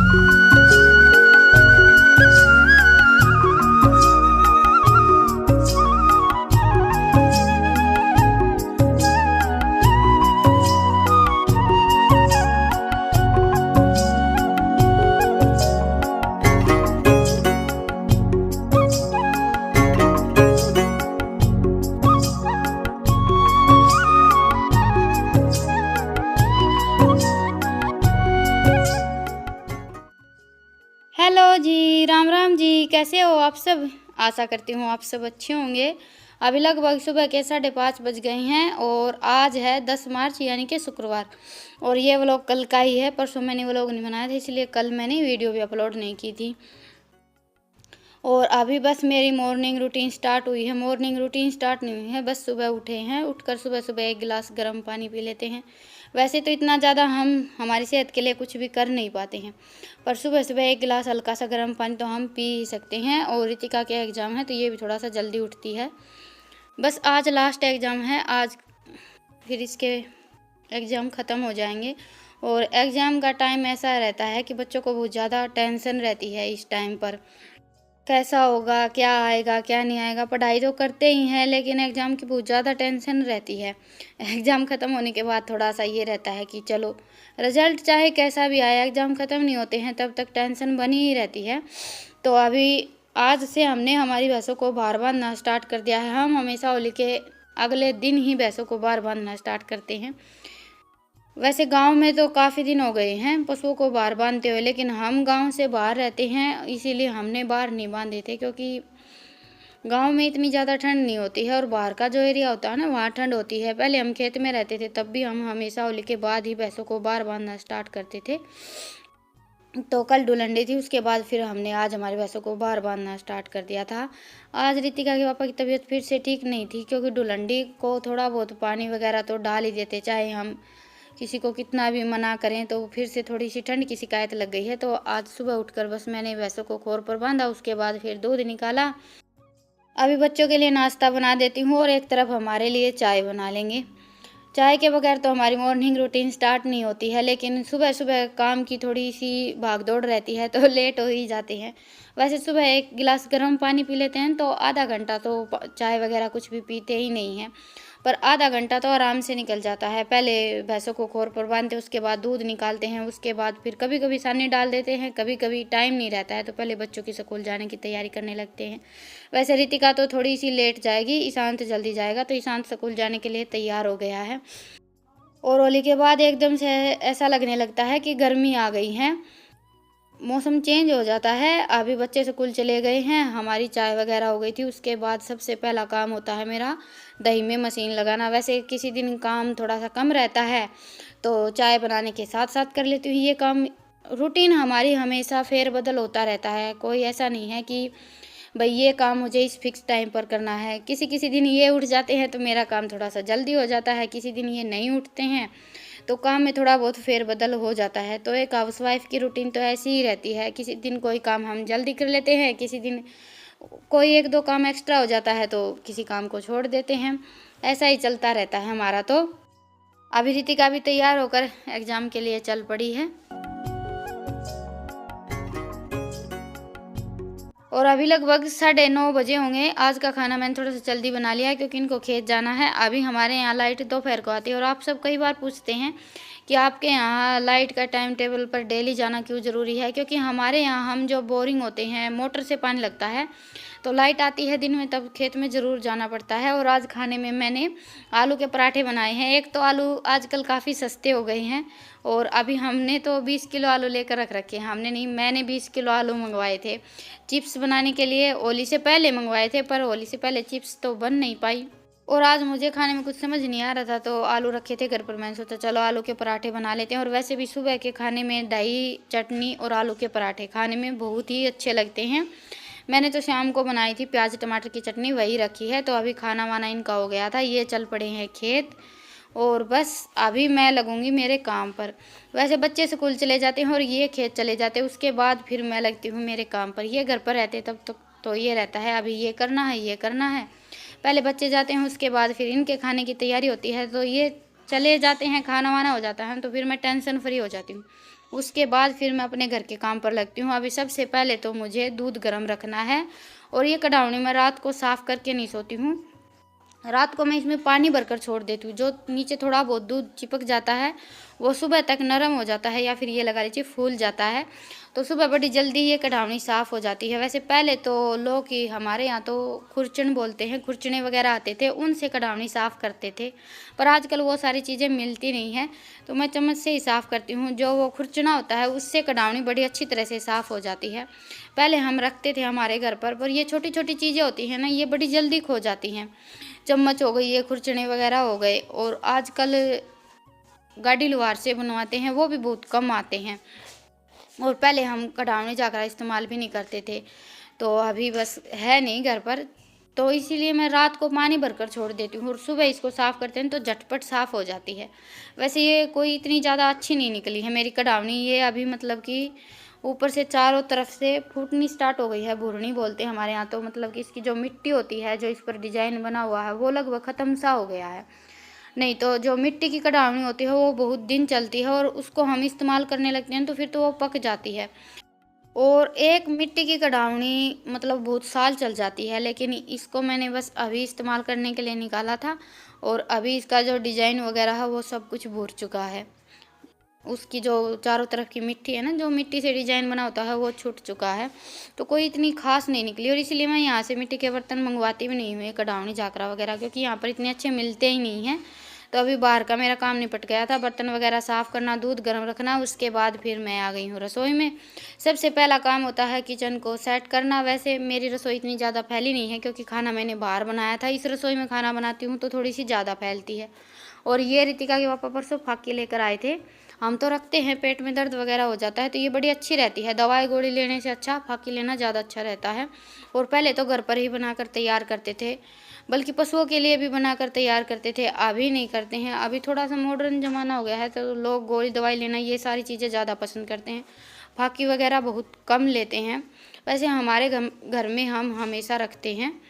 Hello जी, राम राम जी। कैसे हो आप सब? आशा करती हूँ आप सब अच्छे होंगे। अभी लगभग सुबह के 5:30 बज गए हैं और आज है 10 मार्च यानी कि शुक्रवार। और ये व्लॉग कल का ही है, परसों मैंने व्लॉग नहीं बनाया था, इसलिए कल मैंने वीडियो भी अपलोड नहीं की थी। और अभी बस मेरी मॉर्निंग रूटीन स्टार्ट हुई है। मॉर्निंग रूटीन स्टार्ट नहीं हुई है, बस सुबह उठे हैं। उठकर सुबह सुबह एक गिलास गर्म पानी पी लेते हैं। वैसे तो इतना ज़्यादा हम हमारी सेहत के लिए कुछ भी कर नहीं पाते हैं, पर सुबह सुबह एक गिलास हल्का सा गर्म पानी तो हम पी ही सकते हैं। और रितिका के एग्ज़ाम है तो ये भी थोड़ा सा जल्दी उठती है। बस आज लास्ट एग्ज़ाम है, आज फिर इसके एग्ज़ाम ख़त्म हो जाएंगे। और एग्ज़ाम का टाइम ऐसा रहता है कि बच्चों को बहुत ज़्यादा टेंशन रहती है इस टाइम पर। कैसा होगा, क्या आएगा, क्या नहीं आएगा। पढ़ाई तो करते ही हैं, लेकिन एग्ज़ाम की बहुत ज़्यादा टेंशन रहती है। एग्ज़ाम ख़त्म होने के बाद थोड़ा सा ये रहता है कि चलो रिज़ल्ट चाहे कैसा भी आए, एग्ज़ाम ख़त्म नहीं होते हैं तब तक टेंशन बनी ही रहती है। तो अभी आज से हमने हमारी भैंसों को बाहर बांधना स्टार्ट कर दिया है। हम हमेशा होली के अगले दिन ही भैंसों को बाहर बांधना स्टार्ट करते हैं। वैसे गांव में तो काफ़ी दिन हो गए हैं पशुओं को बाहर बांधते हुए, लेकिन हम गांव से बाहर रहते हैं, इसीलिए हमने बाहर नहीं बांधे थे। क्योंकि गांव में इतनी ज़्यादा ठंड नहीं होती है और बाहर का जो एरिया होता है ना, वहाँ ठंड होती है। पहले हम खेत में रहते थे, तब भी हम हमेशा होली के बाद ही भैंसों को बाहर बांधना स्टार्ट करते थे। तो कल डुलंडी थी, उसके बाद फिर हमने आज हमारी भैंसों को बाहर बांधना स्टार्ट कर दिया था। आज रितिका के पापा की तबीयत फिर से ठीक नहीं थी, क्योंकि डुलंडी को थोड़ा बहुत पानी वगैरह तो डाल ही देते, चाहे हम किसी को कितना भी मना करें। तो फिर से थोड़ी सी ठंड की शिकायत लग गई है। तो आज सुबह उठकर बस मैंने भैंसों को खोर पर बांधा, उसके बाद फिर दूध निकाला। अभी बच्चों के लिए नाश्ता बना देती हूँ और एक तरफ हमारे लिए चाय बना लेंगे। चाय के बगैर तो हमारी मॉर्निंग रूटीन स्टार्ट नहीं होती है, लेकिन सुबह सुबह काम की थोड़ी सी भागदौड़ रहती है तो लेट हो ही जाते हैं। वैसे सुबह एक गिलास गर्म पानी पी लेते हैं तो आधा घंटा तो चाय वगैरह कुछ भी पीते ही नहीं हैं, पर आधा घंटा तो आराम से निकल जाता है। पहले भैंसों को खोर पर बांधते, उसके बाद दूध निकालते हैं, उसके बाद फिर कभी कभी सानी डाल देते हैं, कभी कभी टाइम नहीं रहता है तो पहले बच्चों की स्कूल जाने की तैयारी करने लगते हैं। वैसे रितिका तो थोड़ी सी लेट जाएगी, ईशांत जल्दी जाएगा, तो ईशांत स्कूल जाने के लिए तैयार हो गया है। और होली के बाद एकदम से ऐसा लगने लगता है कि गर्मी आ गई है, मौसम चेंज हो जाता है। अभी बच्चे स्कूल चले गए हैं, हमारी चाय वगैरह हो गई थी। उसके बाद सबसे पहला काम होता है मेरा दही में मशीन लगाना। वैसे किसी दिन काम थोड़ा सा कम रहता है तो चाय बनाने के साथ साथ कर लेती हूँ ये काम। रूटीन हमारी हमेशा फेरबदल होता रहता है, कोई ऐसा नहीं है कि भाई ये काम मुझे इस फिक्स टाइम पर करना है। किसी किसी दिन ये उठ जाते हैं तो मेरा काम थोड़ा सा जल्दी हो जाता है, किसी दिन ये नहीं उठते हैं तो काम में थोड़ा बहुत फेरबदल हो जाता है। तो एक हाउसवाइफ की रूटीन तो ऐसी ही रहती है, किसी दिन कोई काम हम जल्दी कर लेते हैं, किसी दिन कोई एक दो काम एक्स्ट्रा हो जाता है तो किसी काम को छोड़ देते हैं। ऐसा ही चलता रहता है हमारा। तो अभी रितिका भी तैयार होकर एग्ज़ाम के लिए चल पड़ी है। और अभी लगभग 9:30 बजे होंगे। आज का खाना मैंने थोड़ा सा जल्दी बना लिया है क्योंकि इनको खेत जाना है। अभी हमारे यहाँ लाइट दोपहर को आती है और आप सब कई बार पूछते हैं कि आपके यहाँ लाइट का टाइम टेबल पर डेली जाना क्यों ज़रूरी है। क्योंकि हमारे यहाँ हम जो बोरिंग होते हैं, मोटर से पानी लगता है, तो लाइट आती है दिन में तब खेत में ज़रूर जाना पड़ता है। और आज खाने में मैंने आलू के पराठे बनाए हैं। एक तो आलू आजकल काफ़ी सस्ते हो गए हैं और अभी हमने तो 20 किलो आलू लेकर रख रखे हैं। हमने नहीं, मैंने 20 किलो आलू मंगवाए थे चिप्स बनाने के लिए। होली से पहले मंगवाए थे, पर होली से पहले चिप्स तो बन नहीं पाई। और आज मुझे खाने में कुछ समझ नहीं आ रहा था तो आलू रखे थे घर पर, मैंने सोचा चलो आलू के पराठे बना लेते हैं। और वैसे भी सुबह के खाने में दही चटनी और आलू के पराठे खाने में बहुत ही अच्छे लगते हैं। मैंने तो शाम को बनाई थी प्याज टमाटर की चटनी, वही रखी है। तो अभी खाना वाना इनका हो गया था, ये चल पड़े हैं खेत और बस अभी मैं लगूंगी मेरे काम पर। वैसे बच्चे स्कूल चले जाते हैं और ये खेत चले जाते हैं, उसके बाद फिर मैं लगती हूँ मेरे काम पर। ये घर पर रहते तब तो ये रहता है अभी ये करना है ये करना है। पहले बच्चे जाते हैं, उसके बाद फिर इनके खाने की तैयारी होती है, तो ये चले जाते हैं, खाना वाना हो जाता है तो फिर मैं टेंशन फ्री हो जाती हूँ। उसके बाद फिर मैं अपने घर के काम पर लगती हूँ। अभी सबसे पहले तो मुझे दूध गर्म रखना है, और ये कढ़ावनी मैं रात को साफ़ करके नहीं सोती हूँ। रात को मैं इसमें पानी भरकर छोड़ देती हूँ। जो नीचे थोड़ा बहुत दूध चिपक जाता है वो सुबह तक नरम हो जाता है, या फिर ये लगा लीजिए फूल जाता है, तो सुबह बड़ी जल्दी ये कढ़ावनी साफ़ हो जाती है। वैसे पहले तो लोग ही हमारे यहाँ तो खुरचन बोलते हैं, खुरचने वगैरह आते थे, उनसे कढ़ावनी साफ़ करते थे, पर आजकल वो सारी चीज़ें मिलती नहीं हैं, तो मैं चम्मच से ही साफ़ करती हूँ। जो वो खुरचना होता है उससे कढ़ावनी बड़ी अच्छी तरह से साफ़ हो जाती है। पहले हम रखते थे हमारे घर पर ये छोटी छोटी चीज़ें होती हैं ना, ये बड़ी जल्दी खो जाती हैं। चम्मच हो गई, ये खुरचने वगैरह हो गए, और आजकल गाड़ी लोहार से बनवाते हैं, वो भी बहुत कम आते हैं, और पहले हम कढ़ावनी जाकर इस्तेमाल भी नहीं करते थे, तो अभी बस है नहीं घर पर, तो इसीलिए मैं रात को पानी भरकर छोड़ देती हूँ, और सुबह इसको साफ़ करते हैं तो झटपट साफ़ हो जाती है। वैसे ये कोई इतनी ज़्यादा अच्छी नहीं निकली है मेरी कढ़ावनी, ये अभी मतलब कि ऊपर से चारों तरफ से फूटनी स्टार्ट हो गई है, भुरनी बोलते हैं हमारे यहाँ, तो मतलब कि इसकी जो मिट्टी होती है, जो इस पर डिजाइन बना हुआ है, वो लगभग ख़त्म सा हो गया है। नहीं तो जो मिट्टी की कढ़ावनी होती है वो बहुत दिन चलती है, और उसको हम इस्तेमाल करने लगते हैं तो फिर तो वो पक जाती है। और एक मिट्टी की कढ़ावनी मतलब बहुत साल चल जाती है, लेकिन इसको मैंने बस अभी इस्तेमाल करने के लिए निकाला था, और अभी इसका जो डिज़ाइन वगैरह है वो सब कुछ भूर चुका है। उसकी जो चारों तरफ की मिट्टी है ना, जो मिट्टी से डिज़ाइन बना होता है, वो छूट चुका है, तो कोई इतनी खास नहीं निकली, और इसलिए मैं यहाँ से मिट्टी के बर्तन मंगवाती भी नहीं हूँ, ये कढ़ावनी जाकरा वगैरह, क्योंकि यहाँ पर इतने अच्छे मिलते ही नहीं हैं। तो अभी बाहर का मेरा काम निपट गया था, बर्तन वगैरह साफ़ करना, दूध गर्म रखना, उसके बाद फिर मैं आ गई हूँ रसोई में। सबसे पहला काम होता है किचन को सेट करना। वैसे मेरी रसोई इतनी ज़्यादा फैली नहीं है, क्योंकि खाना मैंने बाहर बनाया था, इस रसोई में खाना बनाती हूँ तो थोड़ी सी ज़्यादा फैलती है। और ये रितिका के पापा परसों फाकी लेकर आए थे, हम तो रखते हैं, पेट में दर्द वगैरह हो जाता है तो ये बड़ी अच्छी रहती है, दवाई गोली लेने से अच्छा फाकी लेना ज़्यादा अच्छा रहता है। और पहले तो घर पर ही बनाकर तैयार करते थे, बल्कि पशुओं के लिए भी बनाकर तैयार करते थे, अभी नहीं करते हैं। अभी थोड़ा सा मॉडर्न ज़माना हो गया है, तो लोग गोली दवाई लेना ये सारी चीज़ें ज़्यादा पसंद करते हैं, फाकी वगैरह बहुत कम लेते हैं। वैसे हमारे घर में हम हमेशा रखते हैं।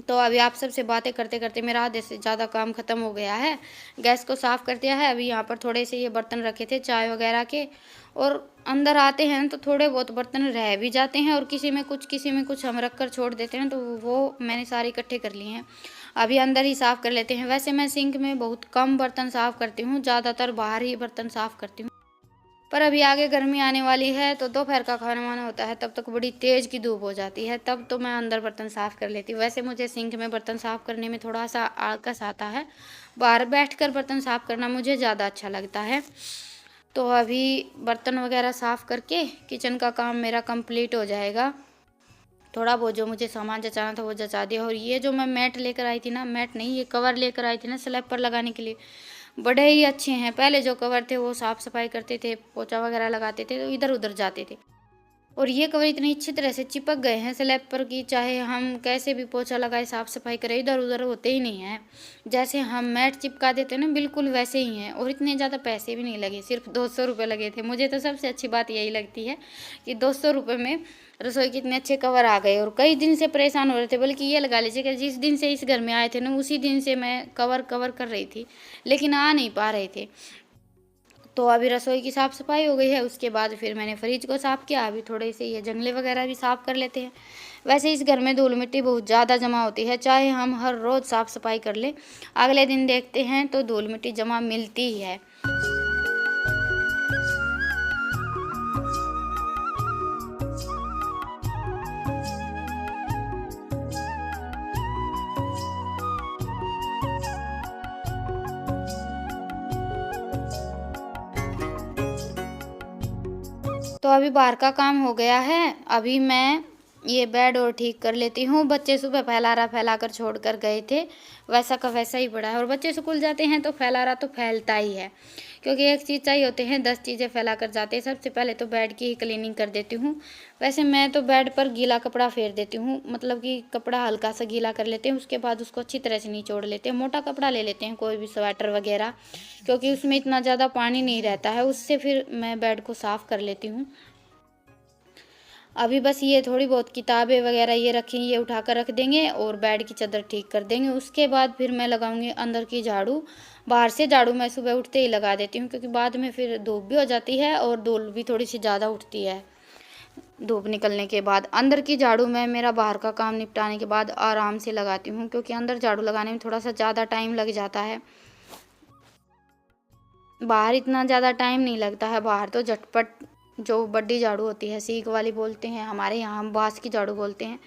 तो अभी आप सबसे बातें करते करते मेरा आधे से ज़्यादा काम ख़त्म हो गया है। गैस को साफ़ कर दिया है। अभी यहाँ पर थोड़े से ये बर्तन रखे थे चाय वगैरह के, और अंदर आते हैं तो थोड़े बहुत बर्तन रह भी जाते हैं, और किसी में कुछ हम रख कर छोड़ देते हैं, तो वो मैंने सारे इकट्ठे कर लिए हैं। अभी अंदर ही साफ़ कर लेते हैं। वैसे मैं सिंक में बहुत कम बर्तन साफ़ करती हूँ, ज़्यादातर बाहर ही बर्तन साफ़ करती हूँ। पर अभी आगे गर्मी आने वाली है, तो दोपहर का खाना वाना होता है, तब तक बड़ी तेज़ की धूप हो जाती है, तब तो मैं अंदर बर्तन साफ़ कर लेती हूँ। वैसे मुझे सिंक में बर्तन साफ़ करने में थोड़ा सा आलस आता है, बाहर बैठकर बर्तन साफ़ करना मुझे ज़्यादा अच्छा लगता है। तो अभी बर्तन वगैरह साफ़ करके किचन का काम मेरा कंप्लीट हो जाएगा। थोड़ा बहुत जो मुझे सामान जचाना था वो जचा दिया। और ये जो मैं मैट लेकर आई थी ना, मैट नहीं, ये कवर लेकर आई थी ना स्लैब पर लगाने के लिए, बड़े ही अच्छे हैं। पहले जो कवर थे वो साफ़ सफाई करते थे, पोछा वगैरह लगाते थे तो इधर उधर जाते थे, और ये कवर इतनी अच्छी तरह से चिपक गए हैं स्लैब पर कि चाहे हम कैसे भी पोछा लगाए, साफ़ सफाई करें, इधर उधर होते ही नहीं हैं। जैसे हम मैट चिपका देते हैं ना, बिल्कुल वैसे ही हैं। और इतने ज़्यादा पैसे भी नहीं लगे, सिर्फ 200 रुपये लगे थे। मुझे तो सबसे अच्छी बात यही लगती है कि 200 रुपये में रसोई के इतने अच्छे कवर आ गए। और कई दिन से परेशान हो रहे थे, बल्कि ये लगा लीजिए कि जिस दिन से इस घर में आए थे ना, उसी दिन से मैं कवर कर रही थी, लेकिन आ नहीं पा रहे थे। तो अभी रसोई की साफ़ सफाई हो गई है, उसके बाद फिर मैंने फ्रिज को साफ़ किया। अभी थोड़े से ये जंगले वगैरह भी साफ़ कर लेते हैं। वैसे इस घर में धूल मिट्टी बहुत ज़्यादा जमा होती है, चाहे हम हर रोज़ साफ़ सफाई कर लें, अगले दिन देखते हैं तो धूल मिट्टी जमा मिलती ही है। तो अभी बाहर का काम हो गया है, अभी मैं ये बेड और ठीक कर लेती हूँ। बच्चे सुबह फैला कर छोड़ कर गए थे, वैसा का वैसा ही पड़ा है। और बच्चे स्कूल जाते हैं तो फैलारा तो फैलता ही है, क्योंकि एक चीज़ चाहिए होते हैं 10 चीज़ें फैला कर जाते हैं। सबसे पहले तो बेड की ही क्लीनिंग कर देती हूँ। वैसे मैं तो बेड पर गीला कपड़ा फेर देती हूँ, मतलब कि कपड़ा हल्का सा गीला कर लेते हैं, उसके बाद उसको अच्छी तरह से निचोड़ लेते हैं। मोटा कपड़ा ले लेते हैं, कोई भी स्वेटर वगैरह, क्योंकि उसमें इतना ज़्यादा पानी नहीं रहता है, उससे फिर मैं बेड को साफ़ कर लेती हूँ। अभी बस ये थोड़ी बहुत किताबें वगैरह ये रखी, ये उठा कर रख देंगे और बेड की चादर ठीक कर देंगे। उसके बाद फिर मैं लगाऊंगी अंदर की झाड़ू। बाहर से झाड़ू मैं सुबह उठते ही लगा देती हूँ, क्योंकि बाद में फिर धूप भी हो जाती है और धूल भी थोड़ी सी ज़्यादा उठती है। धूप निकलने के बाद अंदर की झाड़ू मैं मेरा बाहर का काम निपटाने के बाद आराम से लगाती हूँ, क्योंकि अंदर झाड़ू लगाने में थोड़ा सा ज़्यादा टाइम लग जाता है। बाहर इतना ज़्यादा टाइम नहीं लगता है, बाहर तो झटपट जो बड़ी झाड़ू होती है, सीक वाली बोलते हैं, हमारे यहाँ हम बाँस की झाड़ू बोलते हैं,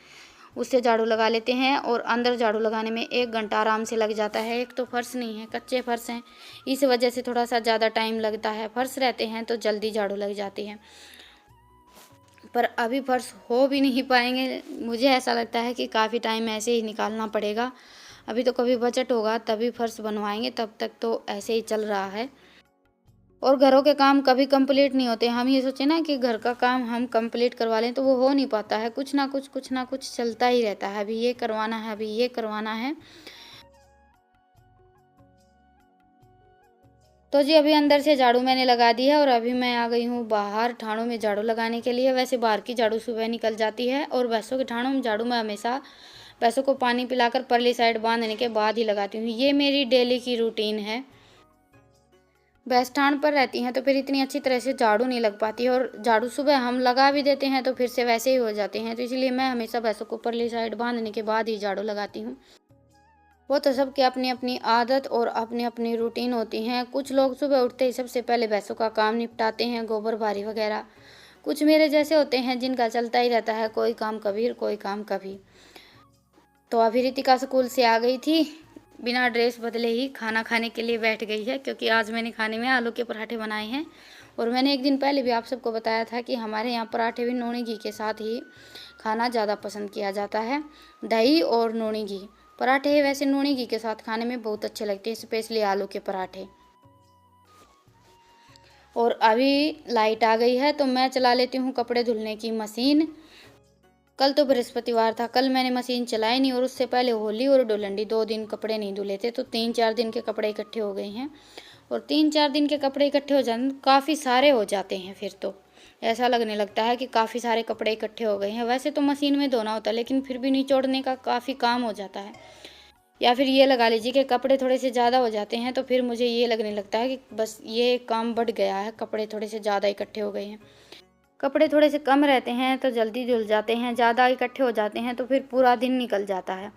उससे झाड़ू लगा लेते हैं। और अंदर झाड़ू लगाने में 1 घंटा आराम से लग जाता है। एक तो फर्श नहीं है, कच्चे फर्श हैं, इस वजह से थोड़ा सा ज़्यादा टाइम लगता है। फर्श रहते हैं तो जल्दी झाड़ू लग जाती है, पर अभी फर्श हो भी नहीं पाएंगे। मुझे ऐसा लगता है कि काफ़ी टाइम ऐसे ही निकालना पड़ेगा। अभी तो कभी बजट होगा तभी फर्श बनवाएंगे, तब तक तो ऐसे ही चल रहा है। और घरों के काम कभी कंप्लीट नहीं होते। हम ये सोचे ना कि घर का काम हम कंप्लीट करवा लें, तो वो हो नहीं पाता है। कुछ ना कुछ चलता ही रहता है। अभी ये करवाना है, अभी ये करवाना है। तो जी अभी अंदर से झाड़ू मैंने लगा दी है और अभी मैं आ गई हूँ बाहर ठाणों में झाड़ू लगाने के लिए। वैसे बाहर की झाड़ू सुबह निकल जाती है और भैंसों के ठाणों में झाड़ू मैं हमेशा भैंसों को पानी पिलाकर परली साइड बांधने के बाद ही लगाती हूँ। ये मेरी डेली की रूटीन है। भैंस ठाण पर रहती हैं तो फिर इतनी अच्छी तरह से झाड़ू नहीं लग पाती है, और झाड़ू सुबह हम लगा भी देते हैं तो फिर से वैसे ही हो जाते हैं। तो इसलिए मैं हमेशा भैंसों को परली साइड बांधने के बाद ही झाड़ू लगाती हूँ। वो तो सबकी अपनी अपनी आदत और अपनी अपनी रूटीन होती हैं। कुछ लोग सुबह उठते ही सबसे पहले भैंसों का काम निपटाते हैं, गोबर भारी वगैरह। कुछ मेरे जैसे होते हैं जिनका चलता ही रहता है, कोई काम कभी कोई काम कभी। तो अभी रितिका स्कूल से आ गई थी, बिना ड्रेस बदले ही खाना खाने के लिए बैठ गई है, क्योंकि आज मैंने खाने में आलू के पराठे बनाए हैं। और मैंने एक दिन पहले भी आप सबको बताया था कि हमारे यहाँ पराठे भी नोनी घी के साथ ही खाना ज़्यादा पसंद किया जाता है, दही और नोनी घी। पराठे वैसे नोनी घी के साथ खाने में बहुत अच्छे लगते हैं, स्पेशली आलू के पराठे। और अभी लाइट आ गई है तो मैं चला लेती हूँ कपड़े धुलने की मशीन। कल तो बृहस्पतिवार था, कल मैंने मशीन चलाई नहीं, और उससे पहले होली और डोलंडी 2 दिन कपड़े नहीं धुले थे, तो 3-4 दिन के कपड़े इकट्ठे हो गए हैं। और 3-4 दिन के कपड़े इकट्ठे हो जाते काफ़ी सारे हो जाते हैं। फिर तो ऐसा लगने लगता है कि काफ़ी सारे कपड़े इकट्ठे हो गए हैं। वैसे तो मशीन में धोना होता है, लेकिन फिर भी निचोड़ने का काफ़ी काम हो जाता है। या फिर ये लगा लीजिए कि कपड़े थोड़े से ज़्यादा हो जाते हैं, तो फिर मुझे ये लगने लगता है कि बस ये काम बढ़ गया है, कपड़े थोड़े से ज़्यादा इकट्ठे हो गए हैं। कपड़े थोड़े से कम रहते हैं तो जल्दी धुल जाते हैं, ज़्यादा इकट्ठे हो जाते हैं तो फिर पूरा दिन निकल जाता है।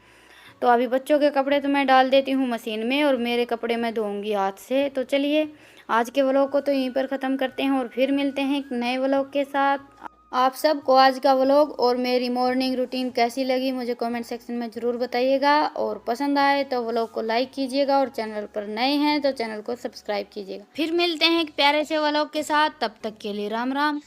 तो अभी बच्चों के कपड़े तो मैं डाल देती हूँ मशीन में, और मेरे कपड़े मैं धोऊंगी हाथ से। तो चलिए आज के व्लॉग को तो यहीं पर ख़त्म करते हैं और फिर मिलते हैं एक नए व्लॉग के साथ। आप सबको आज का व्लॉग और मेरी मॉर्निंग रूटीन कैसी लगी मुझे कमेंट सेक्शन में ज़रूर बताइएगा, और पसंद आए तो व्लॉग को लाइक कीजिएगा, और चैनल पर नए हैं तो चैनल को सब्सक्राइब कीजिएगा। फिर मिलते हैं एक प्यारे से व्लॉग के साथ, तब तक के लिए राम राम।